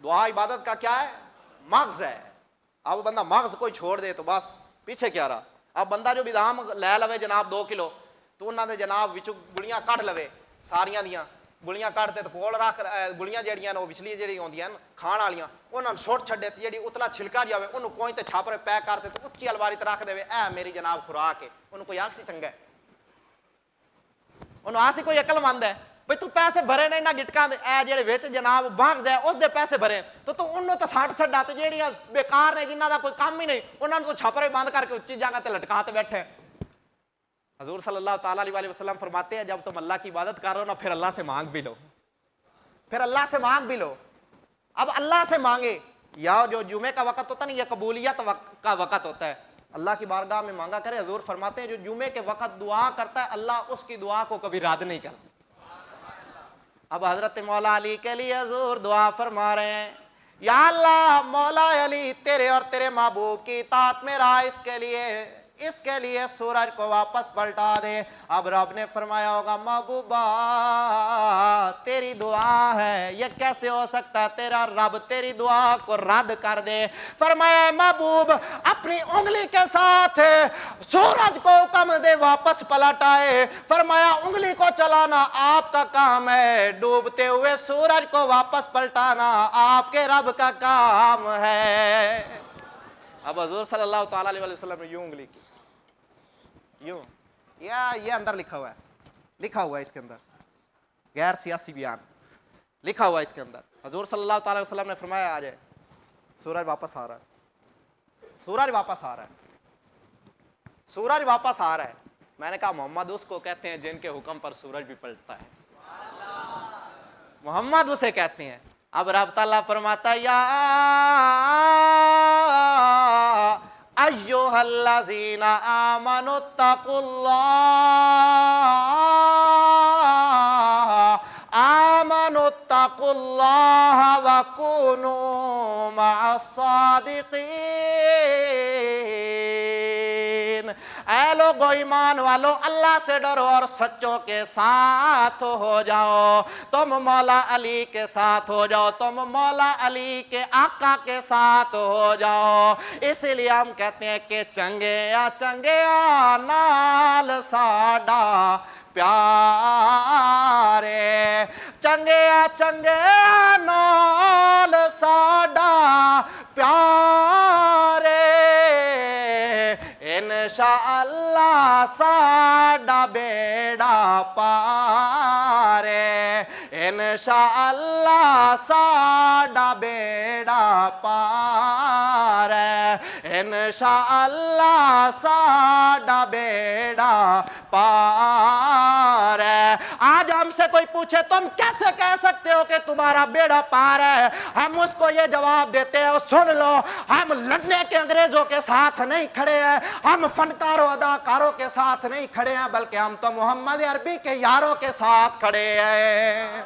दुआ इबादत का क्या है, मग़ज़ है। अब बंदा मग़ज़ कोई छोड़ दे तो बस पीछे क्या रहा। अब बंदा जो बिदाम लै लवे जनाब 2 किलो तो उन्होंने जनाब विचों गुलियां कट लवे, सारियां दियां गुलियां कटते तो कोल रख गुलियां जड़ियां वो पिछली जी आउंदियां खाण वालियां उन्होंने सुट छड्डे ते जी उतला छिलका जावे उन्होंने कोई तो छापरे पैक करते तो उच्ची अलवारी ते रख देवे, ऐ मेरी जनाब खुराक है। उन्होंने कोई आख सी चंगा है, उन्होंने आसी कोई अकलमंद है भाई तू पैसे भरे ने इन्हां गिटकां दे ऐ जेड़े विच जनाब बागज़ है उस दे पैसे भरे तो तू उन्होंने तो सट छड्डा ते जेड़ियां बेकार ने जिन्हां दा कोई काम ही नहीं उन्होंने तो छापरे बंद करके उच्ची जगह ते लटका ते बैठे। हजूर सल्लल्लाहु ताला अलैहि वसल्लम फरमाते हैं जब तुम अल्लाह की इबादत कर रहे हो ना फिर अल्लाह से मांग भी लो, फिर अल्लाह से मांग भी लो। अब अल्लाह से मांगे या जो जुमे का वक़्त होता है ना यह कबूलियत का वक़्त होता है, अल्लाह की बारगाह में मांगा करे। हजूर फरमाते हैं जो जुमे के वक़्त दुआ करता है अल्लाह उसकी दुआ को कभी रद्द नहीं करता। अब हजरत मौला अली के लिए हजूर दुआ फरमा रहे हैं या अल्लाह मौला अली तेरे और तेरे महबूब की इताअत में रहा, इसके लिए इसके लिए सूरज को वापस पलटा दे। अब रब ने फरमाया होगा महबूबा तेरी दुआ है, ये कैसे हो सकता है तेरा रब तेरी दुआ को रद्द कर दे। फरमाया महबूब अपनी उंगली के साथ सूरज को हुक्म दे वापस पलट आए। फरमाया उंगली को चलाना आपका काम है, डूबते हुए सूरज को वापस पलटाना आपके रब का काम है। अब हुजूर सल्लल्लाहु अलैहि वसल्लम ने यूं उंगली की, यूं, या ये अंदर लिखा हुआ है, लिखा हुआ है इसके अंदर, गैर सियासी बयान लिखा हुआ है इसके अंदर। हुजूर सल्लल्लाहु अलैहि वसल्लम ने फरमाया आ जाए, सूरज वापस आ रहा है, सूरज वापस आ रहा है, सूरज वापस आ रहा है। मैंने कहा मोहम्मद उसको कहते हैं जिनके हुक्म पर सूरज भी पलटता है, मोहम्मद उसे कहते हैं। अब रब ताला फरमाता या अय्युहल्लज़ीना आमनुत्तकुल्लाह व कुनू मअस-सादिकीन। ऐ लोगो ईमान वालो अल्लाह से डरो और सच्चों के साथ हो जाओ। तुम मौला अली के साथ हो जाओ, तुम मौला अली के आका के साथ हो जाओ। इसलिए हम कहते हैं कि चंगे नाल साडा प्यारे, चंगे नाल साडा प्यारे, इंशाअल्लाह साडा बेड़ा पारे, इंशाअल्लाह साडा बेड़ा पारे, इंशाअल्लाह साडा बेड़ा पार है। आज हमसे कोई पूछे तुम कैसे कह सकते हो कि तुम्हारा बेड़ा पार है, हम उसको ये जवाब देते हैं सुन लो, हम लड़ने के अंग्रेजों के साथ नहीं खड़े हैं, हम फनकारों अदाकारों के साथ नहीं खड़े हैं, बल्कि हम तो मोहम्मद अरबी के यारों के साथ खड़े हैं।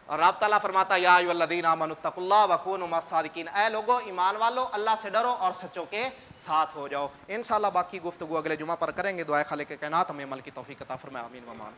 और रब ताला फरमाता या अय्युहल्लज़ीना आमनुत्तकुल्लाह व कूनू मअस-सादिकीन। ऐ लोगो ईमान वालो अल्लाह से डरो और सच्चों के साथ हो जाओ। इंशाअल्लाह बाकी गुफ्तगू अगले जुमा पर करेंगे। दुआ खालिक कायनात हमें अमल की तौफीक अता फरमाए, आमीन व आमीन।